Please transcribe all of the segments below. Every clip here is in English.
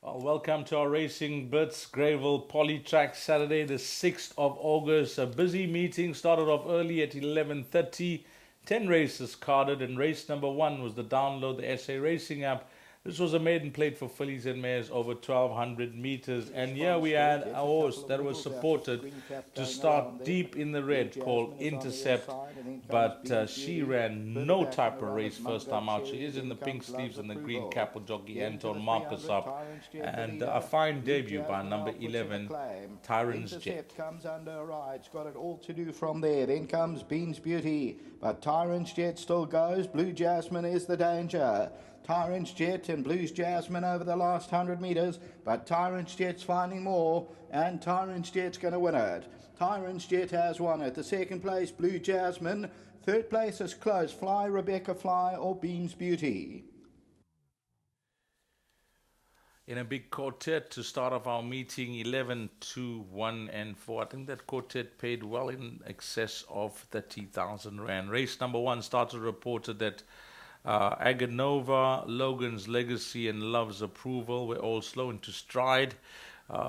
Well, welcome to our Racing Blitz Greyville Polytrack Saturday, the 6th of August. A busy meeting started off early at 11:30. 10 races carded, and race number 1 was the download the SA Racing app. This was a maiden plate for fillies and mares over 1200 meters. And here we had a horse that was supported to start deep in the red called Intercept. But she ran no type of race first time out. She is in the pink sleeves and the green cap with jockey Anton Marcus up. And a fine debut by number 11, Tyrant's Jet. Comes under rides, got it all to do from there. Then comes Bean's Beauty, but Tyrant's Jet still goes. Blue Jasmine is the danger. Tyrant's Jet and Blue's Jasmine over the last 100 metres, but Tyrant's Jet's finding more, and Tyrant's Jet's going to win it. Tyrant's Jet has won it. The second place, Blue Jasmine. Third place is close. Fly, Rebecca Fly, or Bean's Beauty. In a big quartet to start off our meeting, 11, 2, 1 and 4. I think that quartet paid well in excess of 30,000 rand. Race number 1 started reported that Aganova, Logan's Legacy and Love's Approval were all slow into stride.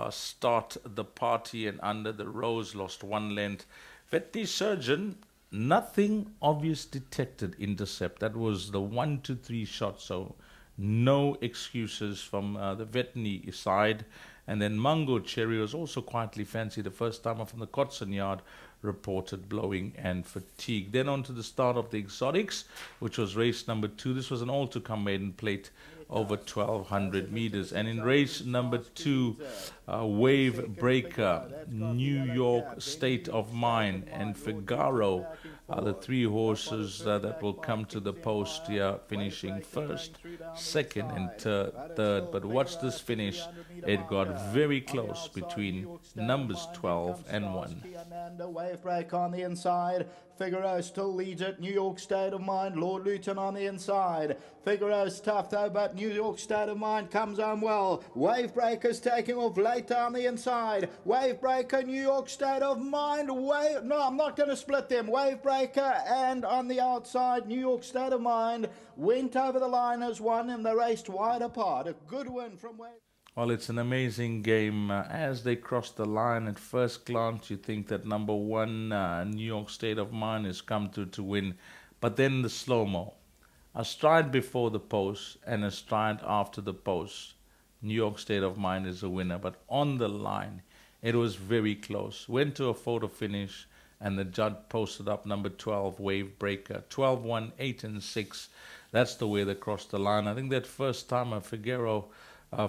Start the party and Under the Rose lost 1 length. Veterinary Surgeon, nothing obvious detected. Intercept. That was the 1 to 3 shot, so no excuses from the veterinary side. And then Mango Cherry was also quietly fancy the first time from the Kotson yard, reported blowing and fatigue. Then on to the start of the exotics, which was race number 2. This was an all-to-come maiden plate over 1200 meters. And in race number 2, Wave Breaker, New York State of Mind, and Figaro are the 3 horses that will come to the post here, finishing first, second and third. But watch this finish. It got very close between numbers 12 and 1. Wave Break on the inside. Figaro still leads it. New York State of Mind. Lord Luton on the inside. Figaro's tough though, but New York State of Mind comes on well. Wave Breaker's taking off later on the inside. Wave Breaker, New York State of Mind. No, I'm not going to split them. Wave Breaker and on the outside, New York State of Mind went over the line as one and they raced wide apart. A good win from Wave. Well, it's an amazing game. As they cross the line, at first glance, you think that number 1, New York State of Mind, has come through to win. But then the slow-mo. A stride before the post and a stride after the post. New York State of Mind is a winner. But on the line, it was very close. Went to a photo finish, and the judge posted up number 12, Wave Breaker. 12, 1, 8, and 6. That's the way they crossed the line. I think that first time Figaro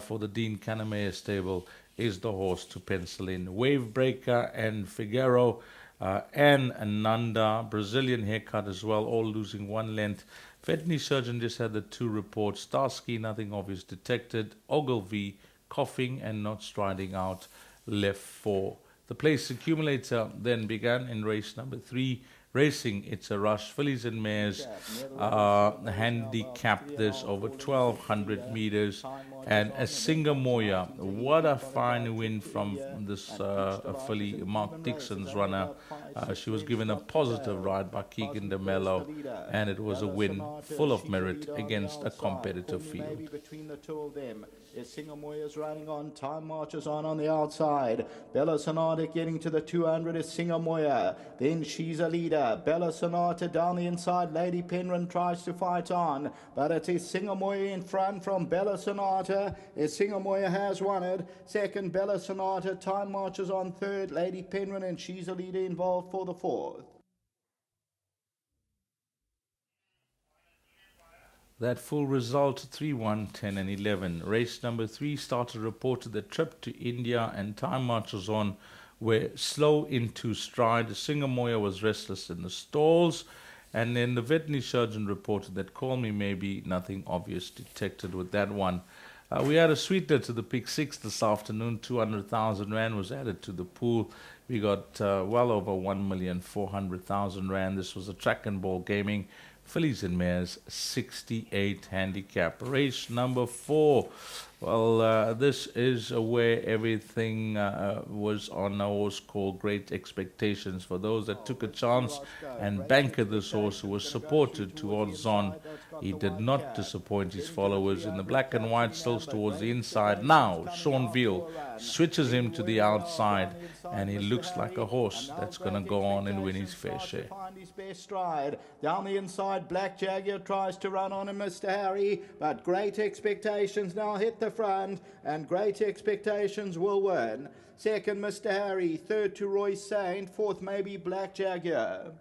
for the Dean Canamea stable is the horse to pencil in. Wave Breaker and Figaro and Ananda, Brazilian Haircut as well, all losing 1 length. Veterinary Surgeon just had the 2 reports. Starsky, nothing obvious detected. Ogilvy, coughing and not striding out, left 4. The place accumulator then began in race number 3. Racing, It's a Rush, fillies and mares handicapped this over 1200 meters. And a Singamoya, what a fine win from this filly, Mark Dixon's runner. She was given a positive ride by Keegan de Mello, and it was a win full of merit against a competitive field. Between the 2 of them is Singamoya's running on. Time marches on the outside. Bella Sonata getting to the 200 is Singamoya. Then She's a Leader. Bella Sonata down the inside. Lady Penryn tries to fight on, but it is Singamoya in front from Bella Sonata. Singamoya has won it. Second, Bella Sonata. Time marches on third. Lady Penryn and She's a Leader involved for the 4th. That full result, 3, 1, 10 and 11. Race number 3 started reported the trip to India and time marches on were slow into stride. Singamoya was restless in the stalls. And then the veterinary surgeon reported that Call Me Maybe, nothing obvious detected with that one. We had a sweetener to the pick 6 this afternoon. 200,000 rand was added to the pool. We got well over 1,400,000 rand. This was a track and ball gaming. Fillies and Mares 68 handicap. Race number 4. Well, this is where everything was on a horse called Great Expectations. For those that took a chance and bankered this horse, who was supported to odds on, he did not disappoint his followers. In the black and white, still towards the inside. Now, Sean Veal switches him to the outside, and he looks like a horse that's going to go on and win his fair share. Down the inside, Black Jaguar tries to run on him, Mr. Harry, but Great Expectations now hit the front, and Great Expectations will win. Second, Mr. Harry. Third to Roy Saint. Fourth, maybe Black Jaguar.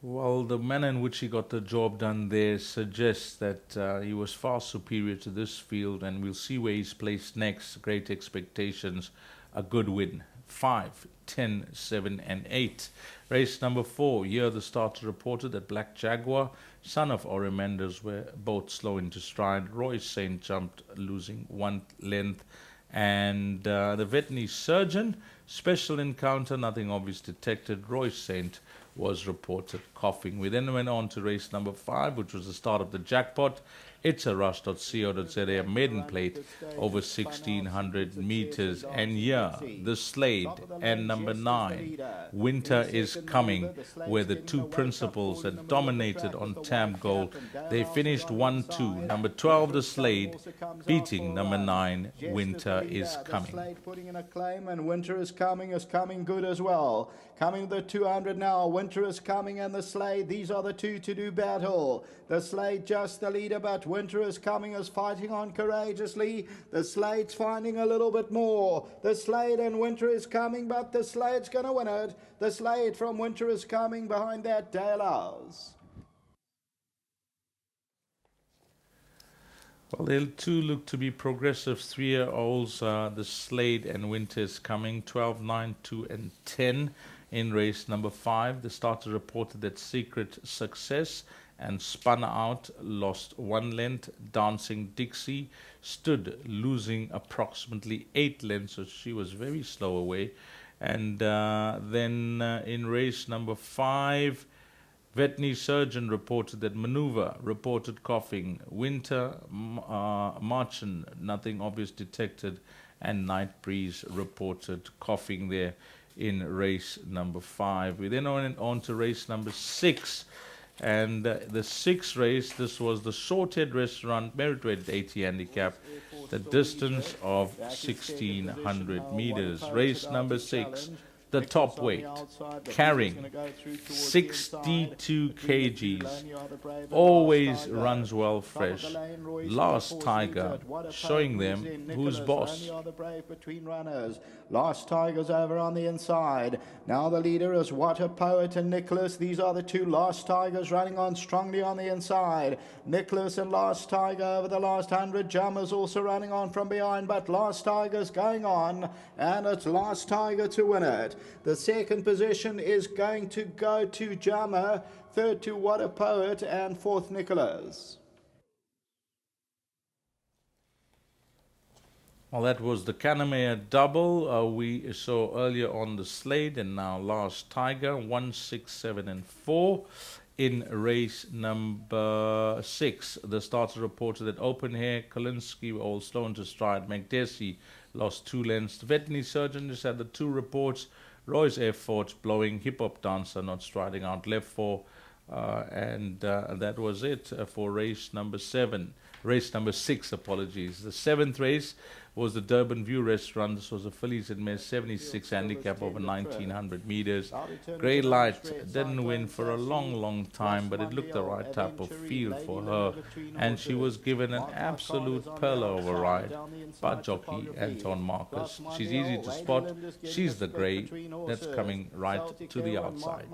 Well, the manner in which he got the job done there suggests that he was far superior to this field, and we'll see where he's placed next. Great Expectations, a good win. 5, 10, 7, and 8. Race number 4. Here the starter reported that Black Jaguar, son of Orimendas, were both slow into stride. Roy Saint jumped, losing 1 length. And the veterinary surgeon, special encounter, nothing obvious detected. Roy Saint was reported coughing. We then went on to race number 5, which was the start of the jackpot. It's a rush.co.za maiden plate over 1600 meters. And here, the Slade and number 9, Winter is Coming, where the two principals that dominated on Tam Gold. They finished 1-2. Number 12, the Slade, beating number 9, Winter is Coming. The Slade putting in a claim, and Winter is coming good as well. Coming the 200 now, Winter is Coming and the Slade. These are the two to do battle. The Slade just the leader, but Winter is Coming is fighting on courageously. The Slade's finding a little bit more. The Slade and Winter is Coming, but the Slade's going to win it. The Slade from Winter is Coming behind that Dale House. Well, they too look to be progressive 3-year-olds. The Slade and Winter is Coming, 12, 9, 2, and 10 in race number 5. The starter reported that Secret Success and spun out, lost 1 length. Dancing Dixie stood, losing approximately 8 lengths, so she was very slow away. And then in race number 5, veterinary surgeon reported that Maneuver reported coughing. Winter, Marchand, nothing obvious detected. And Night Breeze reported coughing there in race number 5. We then went on to race number 6. And the 6th race, this was the Shorthead Restaurant, merit rated 80 handicap, the distance of 1600 meters. Race number 6, the top weight, carrying 62 kgs, always runs well fresh. Last Tiger, showing them who's boss. Last Tiger's over on the inside. Now the leader is What a Poet and Nicholas. These are the two Last Tigers running on strongly on the inside. Nicholas and Last Tiger over the last 100. Jammer's also running on from behind, but Last Tiger's going on, and it's Last Tiger to win it. The second position is going to go to Jammer, third to What a Poet, and fourth Nicholas. Well, that was the Canamere double. We saw earlier on the Slade, and now Last Tiger, 1, 6, 7, and 4. In race number 6, the starter reported that Open Hair, Kolinsky were all slow into stride. McDessie lost 2 lengths. The veterinary surgeon just had the 2 reports. Roy's effort blowing, Hip Hop Dancer not striding out left 4. And that was it for race number 7. Race number 6, apologies. The 7th race was the Durban View Restaurant. This was a Fillies and Mares 76 handicap over 1900 meters. Grey Light didn't win for a long time, but it looked the right type of field for her, and she was given an absolute pearl of a ride by jockey Anton Marcus. She's easy to spot. She's the grey that's coming right to the outside.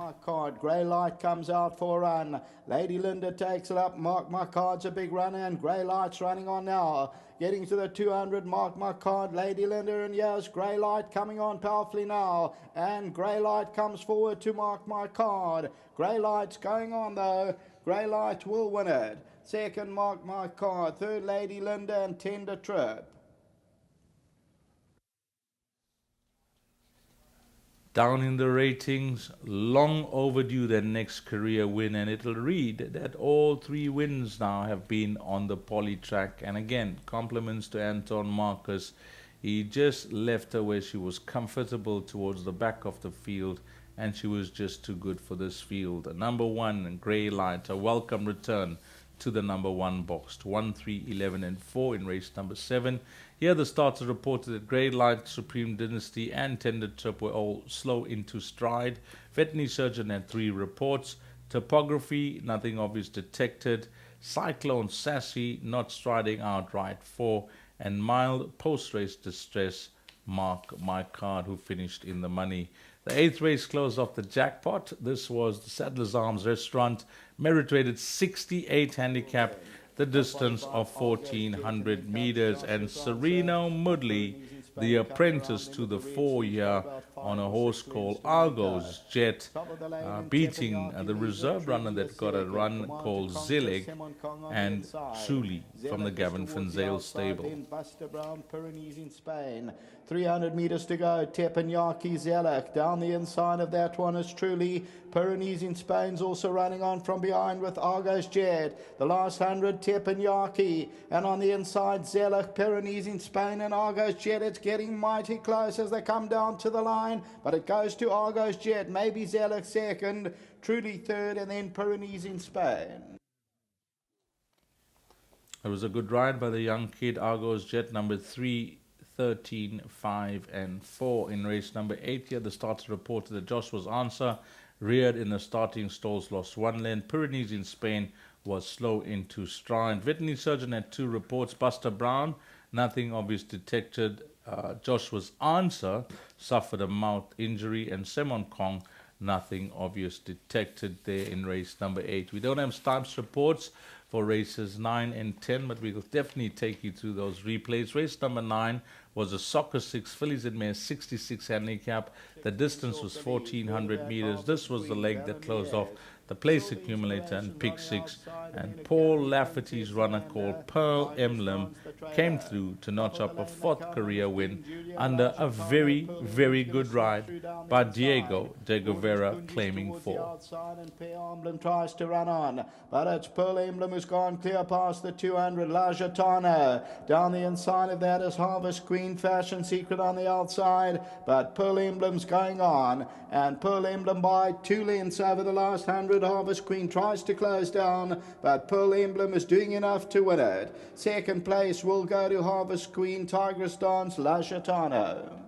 Grey Light comes out for a run. Lady Linda takes it up. Mark My Card's a big runner, and Grey Light's running on now. Getting to the 200, Mark My Card, Lady Linda, and yes, Grey Light coming on powerfully now. And Grey Light comes forward to Mark My Card. Grey Light's going on though. Grey Light will win it. Second, Mark My Card. Third, Lady Linda, and Tender Trip. down in the ratings, long overdue their next career win, and it'll read that all 3 wins now have been on the poly track. And again, compliments to Anton Marcus. He just left her where she was comfortable towards the back of the field, and she was just too good for this field. Number 1, Grey Light, a welcome return to the number 1 box. 1, 3, 11, and 4 in race number 7. Here the starters reported that Grey Light, Supreme Dynasty, and Tender Trip were all slow into stride. Veterinary Surgeon had 3 reports. Topography, nothing obvious detected. Cyclone Sassy, not striding outright, 4. And Mild Post-Race Distress, Mark My Card, who finished in the money. The 8th race closed off the jackpot. This was the Sadler's Arms Restaurant, merit-rated 68 handicap, the distance of 1400 meters, and Sereno Mudley, the apprentice to the 4-year, on a horse called Argos Jet, beating the reserve runner that got a run called Zillig and Truly from the Gavin Fenzale stable. 300 meters to go. Teppanyaki Zelak down the inside of that one is Truly. Pyrenees in Spain's also running on from behind with Argos Jet. The last 100, Teppanyaki, and on the inside Zelak, Pyrenees in Spain, and Argos Jet. It's getting mighty close as they come down to the line, but it goes to Argos Jet. Maybe Zelak second, Truly third, and then Pyrenees in Spain. It was a good ride by the young kid, Argos Jet, number 3, 13, 5, and 4. In race number 8 here, the starter reported that Joshua's Answer reared in the starting stalls, lost 1 length. Pyrenees in Spain was slow into stride. Veterinary Surgeon had 2 reports. Buster Brown, nothing obvious detected. Joshua's Answer suffered a mouth injury, and Semon Kong, nothing obvious detected there in race number 8. We don't have Stipes reports for races 9 and 10, but we'll definitely take you through those replays. Race number 9 was a Soccer 6 Fillies in Mare 66 handicap. The distance was 1400 meters. This was the leg that closed off the place accumulator and pick 6, and Paul Lafferty's runner called Pearl Emblem came through to notch up a 4th career win under a very, very good ride by Diego de Guevara, claiming 4. Pearl Emblem tries to run on, but it's Pearl Emblem who's gone clear past the 200. La Gitana down the inside of that is Harvest Queen, Fashion Secret on the outside, but Pearl Emblem's going on, and Pearl Emblem by 2 lengths over the last 100. Harvest Queen tries to close down, but Pearl Emblem is doing enough to win it. Second place will go to Harvest Queen, Tigress Dance, La Gitano.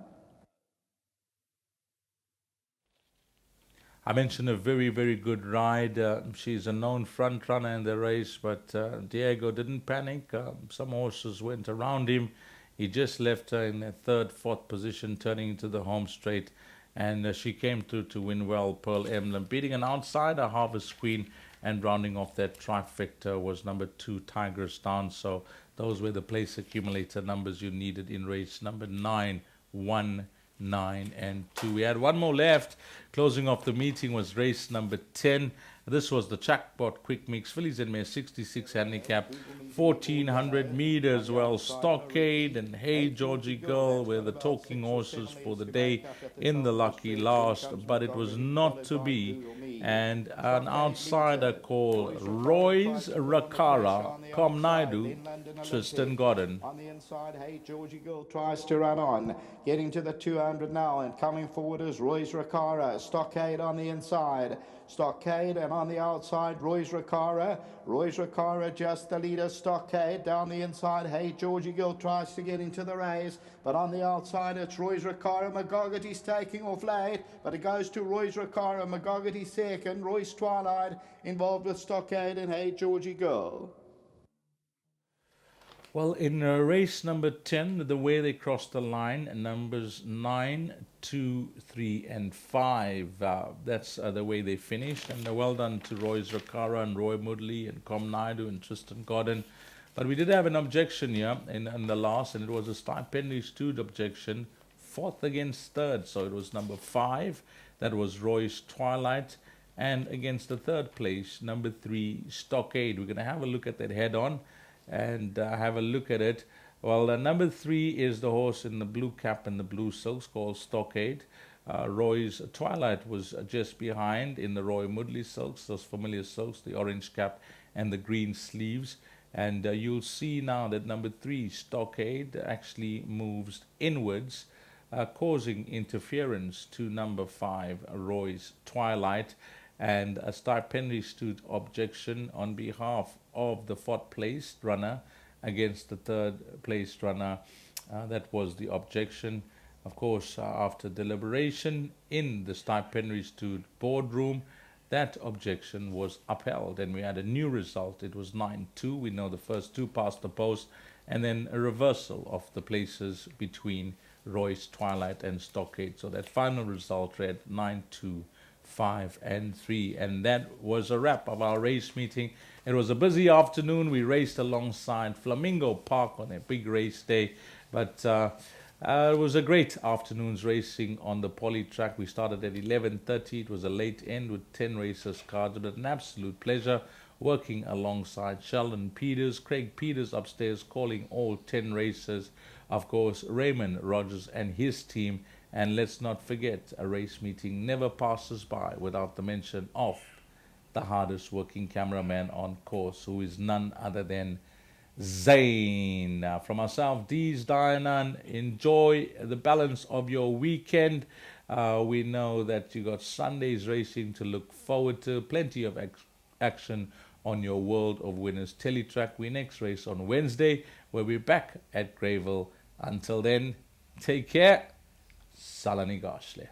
I mentioned a very, very good ride. She's a known front runner in the race, but Diego didn't panic. Some horses went around him. He just left her in the 3rd, 4th position, turning into the home straight. And she came through to win well, Pearl Emblem, beating an outsider, Harvest Queen, and rounding off that trifecta was number 2, Tigress Dance. So those were the place accumulator numbers you needed in race number 9, 1, 9, and 2. We had one more left. Closing off the meeting was race number 10. This was the Jackpot Quick Mix Fillies in Mare 66 handicap, 1400 meters. Well, Stockade and Hey Georgie Girl were the talking horses for the day in the lucky last, but it was not to be. And an outsider called Roy's Rakara, Com Naidu, Tristan Godden. On the inside, Hey Georgie Girl tries to run on, getting to the 200 now, and coming forward is Roy's Rakara. Stockade on the inside. Stockade, and on the outside, Roy's Rakara. Roy's Rakara just the leader. Stockade down the inside. Hey Georgie Gill tries to get into the race, but on the outside it's Roy's Rakara. McGoggerty's taking off late, but it goes to Roy's Rakara. McGoggerty second. Roy's Twilight involved with Stockade and Hey Georgie Gill. Well, in race number 10, the way they crossed the line, numbers 9, 2, 3, and 5. That's the way they finished. And well done to Roy's Rakara and Roy Mudley and Com Naidu and Tristan Godden. But we did have an objection here in the last, and it was a stipendary stewed objection, 4th against 3rd. So it was number 5, that was Roy's Twilight. And against the 3rd place, number 3, Stockade. We're going to have a look at that head on and have a look at it. Well, number 3 is the horse in the blue cap and the blue silks called Stockade. Roy's Twilight was just behind in the Roy Moodley silks, those familiar silks, the orange cap and the green sleeves. And you'll see now that number 3, Stockade, actually moves inwards, causing interference to number 5, Roy's Twilight. And a Stipendiary stood objection on behalf of the 4th placed runner against the 3rd placed runner. That was the objection. Of course, after deliberation in the Stipendiary stood boardroom, that objection was upheld and we had a new result. It was 9-2. We know the first 2 passed the post, and then a reversal of the places between Roy's Twilight and Stockade. So that final result read 9-2, 5 and 3, and that was a wrap of our race meeting. It was a busy afternoon. We raced alongside Flamingo Park on a big race day, but it was a great afternoon's racing on the poly track. We started at 11:30. It was a late end with 10 racers carded. An absolute pleasure working alongside Sheldon Peters, Craig Peters upstairs calling all 10 racers. Of course, Raymond Rogers and his team. And let's not forget, a race meeting never passes by without the mention of the hardest working cameraman on course, who is none other than Zane. From ourselves, Dees Dianan, enjoy the balance of your weekend. We know that you got Sunday's racing to look forward to. Plenty of action on your World of Winners teletrack. We next race on Wednesday. We'll be back at Greyville. Until then, take care. Salani Gashle.